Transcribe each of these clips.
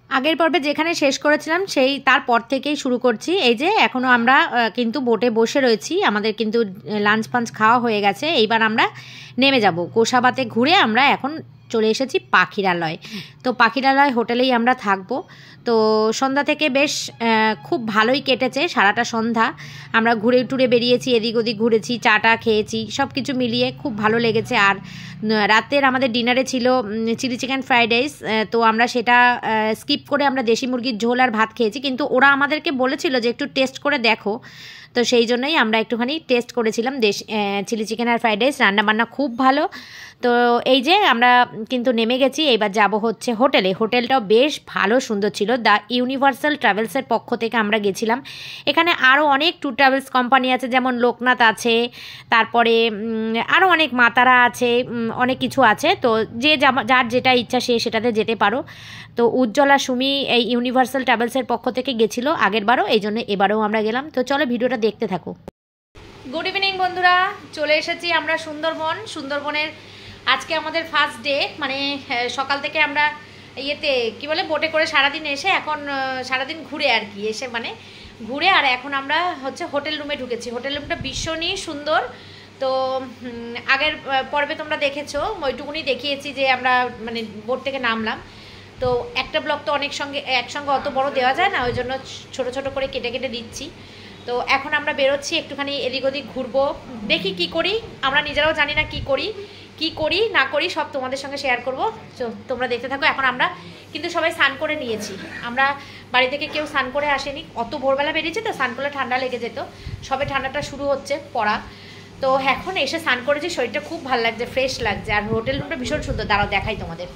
আগের পর্বে যেখানে শেষ করেছিলাম সেই তারপর থেকেই শুরু করছি। এই যে এখনও আমরা কিন্তু বোটে বসে রয়েছি, আমাদের কিন্তু লাঞ্চ ফাঞ্চ খাওয়া হয়ে গেছে। এইবার আমরা নেমে যাব গোসাবাতে ঘুরে। আমরা এখন চলে এসেছি পাখিরালয়। তো পাখিরালয় হোটেলেই আমরা থাকবো। তো সন্ধ্যা থেকে বেশ খুব ভালোই কেটেছে সারাটা সন্ধ্যা। আমরা ঘুরে টুরে বেরিয়েছি, এদিক ওদিক ঘুরেছি, চাটা খেয়েছি, সব কিছু মিলিয়ে খুব ভালো লেগেছে। আর রাতের আমাদের ডিনারে ছিল চিলি চিকেন ফ্রাইড রাইস। তো আমরা সেটা স্কিপ করে আমরা দেশি মুরগির ঝোল আর ভাত খেয়েছি, কিন্তু ওরা আমাদেরকে বলেছিল যে একটু টেস্ট করে দেখো। তো সেই জন্যই আমরা একটুখানি টেস্ট করেছিলাম চিলি চিকেন আর ফ্রাইড রাইস। রান্নাবান্না খুব ভালো। তো এই যে আমরা কিন্তু নেমে গেছি, এইবার যাব হচ্ছে হোটেলে। হোটেলটাও বেশ ভালো সুন্দর ছিল। দ্য ইউনিভার্সাল ট্রাভেলসের পক্ষ থেকে আমরা গেছিলাম। এখানে আরও অনেক ট্যুর ট্রাভেলস কোম্পানি আছে, যেমন লোকনাথ আছে, তারপরে আরও অনেক মাতারা আছে, অনেক কিছু আছে। তো যার যেটা ইচ্ছা সে সেটাতে যেতে পারো। তো উজ্জ্বলা সুমি এই ইউনিভার্সাল ট্রাভেলসের পক্ষ থেকে গেছিলো আগেরবারও, এই জন্য এবারেও আমরা গেলাম। তো চলো ভিডিওটা দেখতে থাকো। গুড ইভিনিং বন্ধুরা, চলে এসেছি আমরা সুন্দরবনের। আজকে আমাদের ফার্স্ট ডে, মানে সকাল থেকে আমরা কি বলে বোটে করে সারাদিন এসে এখন সারাদিন ঘুরে আর কি এসে মানে ঘুরে, আর এখন আমরা হচ্ছে হোটেল রুমে ঢুকেছি। হোটেল রুমটা ভীষণই সুন্দর। তো আগের পর্বে তোমরা দেখেছো, ওইটুকুনি দেখিয়েছি যে আমরা মানে বোট থেকে নামলাম। তো একটা ব্লগ তো একসঙ্গে অত বড় দেওয়া যায় না, ওই জন্য ছোট ছোট করে কেটে কেটে দিচ্ছি। তো এখন আমরা বেরোচ্ছি, একটুখানি এদিক ওদিক ঘুরবো, দেখি কি করি। আমরা নিজেরাও জানি না কি করি না করি, সব তোমাদের সঙ্গে শেয়ার করবো। তোমরা দেখতে থাকো। এখন আমরা কিন্তু সবাই স্নান করে নিয়েছি। আমরা বাড়ি থেকে কেউ স্নান করে আসেনি, অত ভোরবেলা বেরিয়েছে তো স্নান করলে ঠান্ডা লেগে যেত। সবে ঠান্ডাটা শুরু হচ্ছে পড়া। তো এখন এসে স্নান করেছি, শরীরটা খুব ভালো লাগছে, ফ্রেশ লাগছে। আর হোটেল রুমটা ভীষণ সুন্দর। দাঁড়াও দেখাই তোমাদের,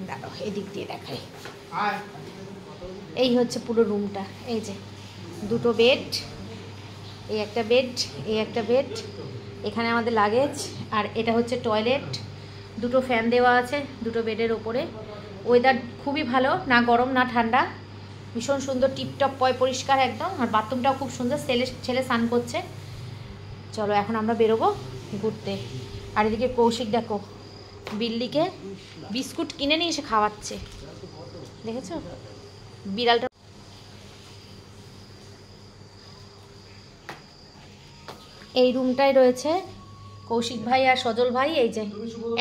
দাঁড়াও এদিক দিয়ে দেখাই। এই হচ্ছে পুরো রুমটা। এই যে দুটো বেড, এই একটা বেড, এই একটা বেড, এখানে আমাদের লাগেজ, আর এটা হচ্ছে টয়লেট। দুটো ফ্যান দেওয়া আছে দুটো বেডের ওপরে। ওয়েদার খুবই ভালো, না গরম না ঠান্ডা, ভীষণ সুন্দর, টিপটপ পরিষ্কার একদম। আর বাথরুমটাও খুব সুন্দর, ছেলে স্নান করছে। চলো এখন আমরা বেরোবো ঘুরতে। আর এদিকে কৌশিক দেখো বিল্লিকে বিস্কুট কিনে নিয়ে এসে খাওয়াচ্ছে, দেখেছো বিড়ালটা। এই রুমটায় রয়েছে কৌশিক ভাই আর সজল ভাই। এই যে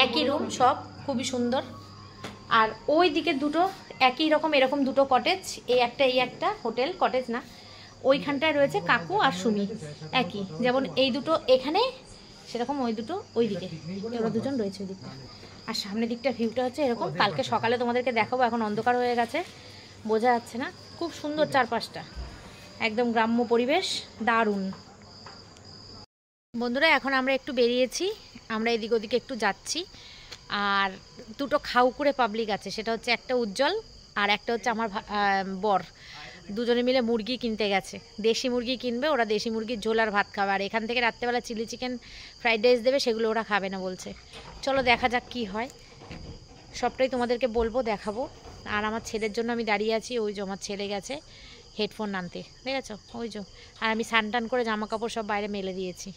একই রুম, সব খুবই সুন্দর। আর ওই দিকে দুটো একই রকম এরকম দুটো কটেজ, এই একটা হোটেল, কটেজ না। ওইখানটায় রয়েছে কাকু আর সুমি, একই যেমন এই দুটো এখানে, সেরকম ওই দুটো ওই দিকে, ওরা দুজন রয়েছে ওই দিকটা। আর সামনের দিকটা ভিউটা হচ্ছে এরকম। কালকে সকালে তোমাদেরকে দেখাবো, এখন অন্ধকার হয়ে গেছে, বোঝা যাচ্ছে না। খুব সুন্দর চারপাশটা, একদম গ্রাম্য পরিবেশ, দারুণ। বন্ধুরা এখন আমরা একটু বেরিয়েছি, আমরা এদিক ওদিকে একটু যাচ্ছি। আর দুটো খাউকুড়ে পাবলিক আছে, সেটা হচ্ছে একটা উজ্জ্বল আর একটা হচ্ছে আমার বর। দুজনে মিলে মুরগি কিনতে গেছে, দেশি মুরগি কিনবে ওরা, দেশি মুরগির ঝোল আর ভাত খাবে। আর এখান থেকে রাত্রেবেলা চিলি চিকেন ফ্রাইড রাইস দেবে, সেগুলো ওরা খাবে না বলছে। চলো দেখা যাক কি হয়, সবটাই তোমাদেরকে বলবো, দেখাবো। আর আমার ছেলের জন্য আমি দাঁড়িয়ে আছি, ওই যে আমার ছেলে গেছে হেডফোন আনতে, দেখেছো ওই যে। আর আমি স্নান টান করে জামা কাপড় সব বাইরে মেলে দিয়েছি।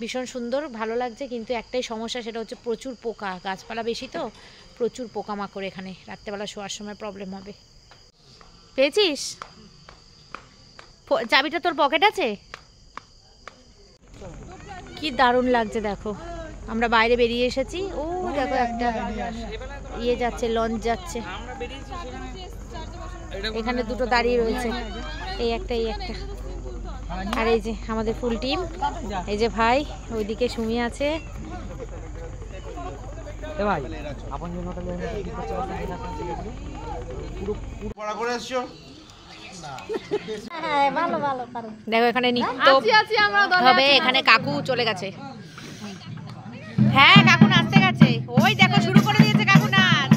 ভীষণ সুন্দর, ভালো লাগছে, কিন্তু একটাই সমস্যা, সেটা হচ্ছে প্রচুর পোকা, গাছপালা বেশি তো প্রচুর পোকামাকড়। এখানে রাত্রেবেলা শোয়ার সময় প্রবলেম হবে। পেয়েছিস চাবিটা? তোর পকেট আছে? কি দারুণ লাগছে দেখো। আমরা বাইরে বেরিয়ে এসেছি, ও দেখো একটা যাচ্ছে, লঞ্চ যাচ্ছে। এখানে দুটো দাঁড়িয়ে রয়েছে, এই একটা এই একটা। আর এই যে আমাদের ফুল টিম, এই যে ভাই ওইদিকে সুমি আছে। দেখো এখানে নৃত্য হবে, এখানে কাকু চলে গেছে। হ্যাঁ কাকু নাচতে গেছে, ওই দেখো শুরু করে দিয়েছে কাকু নাচ।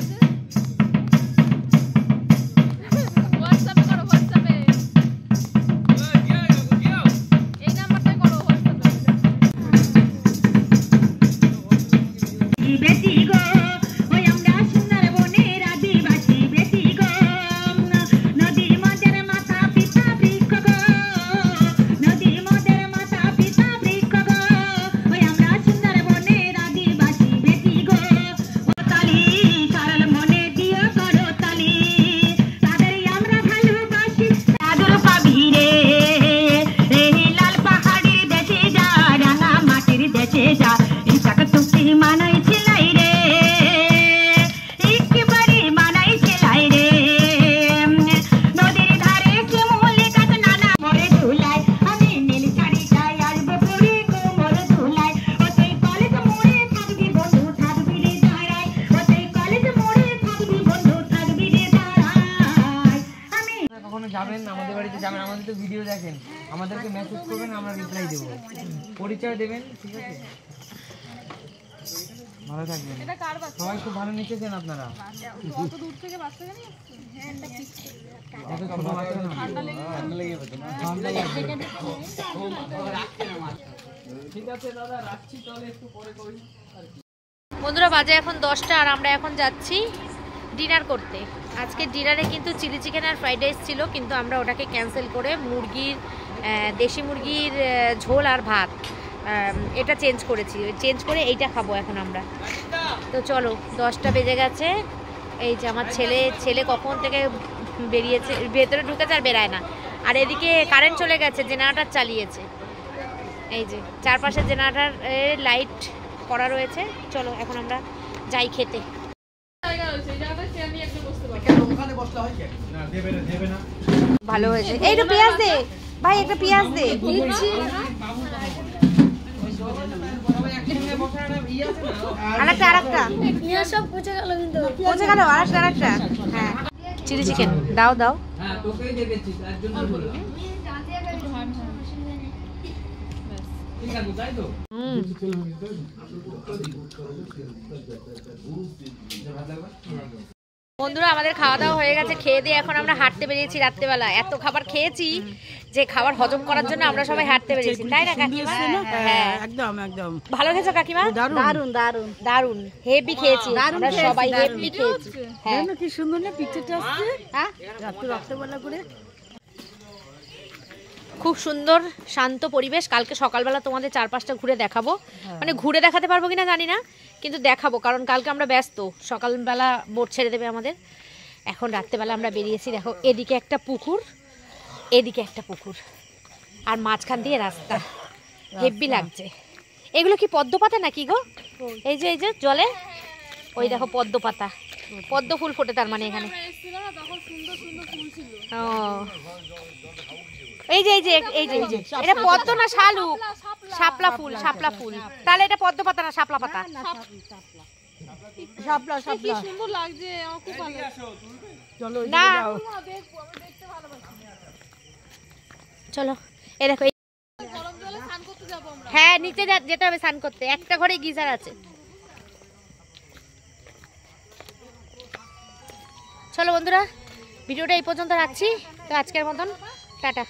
Tali যাবেন, আমাদের বাড়িতে যাবেন, আমাদের তো ভিডিও দেখেন, আমাদেরকে মেসেজ করবেন, আমরা রিপ্লাই দেবো, পরিচয় দেবেন, ঠিক আছে? ভালো থাকবেন। সবাই খুব ভালো নিচ্ছেন আপনারা। বন্ধুরা বাজে এখন 10টা আর আমরা এখন যাচ্ছি ডিনার করতে। আজকে ডিনারে কিন্তু চিলি চিকেন আর ফ্রাইড রাইস ছিল, কিন্তু আমরা ওটাকে ক্যান্সেল করে দেশি মুরগির ঝোল আর ভাত এটা চেঞ্জ করেছি। চেঞ্জ করে এইটা খাবো এখন আমরা। তো চলো 10টা বেজে গেছে। এই যে আমার ছেলে কখন থেকে বেরিয়েছে, ভেতরে ঢুকেছে আর বেরায় না। আর এদিকে কারেন্ট চলে গেছে, জেনারেটর চালিয়েছে। এই যে চারপাশে জেনারেটর লাইট করা রয়েছে। চলো এখন আমরা যাই খেতে। ভালো হয়েছে। এই তো পেঁয়াজ দে ভাই, একটা পেঁয়াজ দে। আরেকটা পচে গেল, আরেকটা। হ্যাঁ চিলি চিকেন দাও। বন্ধুরা আমাদের খাওয়া দাওয়া হয়ে গেছে, খেয়ে দিয়ে এখন আমরা হাঁটতে বেরিয়েছি। রাত্রেবেলা এত খাবার খেয়েছি যে খাবার হজম করার জন্য আমরা সবাই হাঁটতে বেরিয়েছি, তাই না কাকিমা? হ্যাঁ একদম ভালো খেয়েছো কাকিমা? দারুন হেভি খেয়েছি আমরা সবাই, হেভি খেয়েছি। হ্যাঁ কি সুন্দর না পিকচারটা আসছে, হ্যাঁ রাত্রেবেলা করে। খুব সুন্দর শান্ত পরিবেশ। কালকে সকালবেলা তোমাদের চারপাশটা ঘুরে দেখাবো, মানে ঘুরে দেখাতে পারবো কিনা জানি না, কিন্তু দেখাবো, কারণ কালকে আমরা ব্যস্ত। সকালবেলা বোট ছেড়ে দেবে আমাদের। এখন রাত্রেবেলা আমরা বেরিয়েছি। দেখো এদিকে একটা পুকুর, এদিকে একটা পুকুর, আর মাঝখান দিয়ে রাস্তা, হেভি লাগছে। এগুলো কি পদ্ম পাতা নাকি গো? এই যে জলে ওই দেখো পদ্ম পাতা, পদ্ম ফুল ফোটে তার মানে এখানে। ও এই যে এটা পদ্ম না শালুক? শাপলা ফুল। তাহলে এটা পদ্ম পাতা না শাপলা পাতা? শাপলা কি সুন্দর লাগছে, আমার খুব ভালো লাগছে। চলো না চলো এই দেখো, গরম জলে স্নান করতে যাব আমরা। হ্যাঁ নিচে যেতে হবে স্নান করতে, একটা ঘরে গিজার আছে। চলো বন্ধুরা ভিডিওটা এই পর্যন্ত রাখছি। তো আজকের মতন টাটা।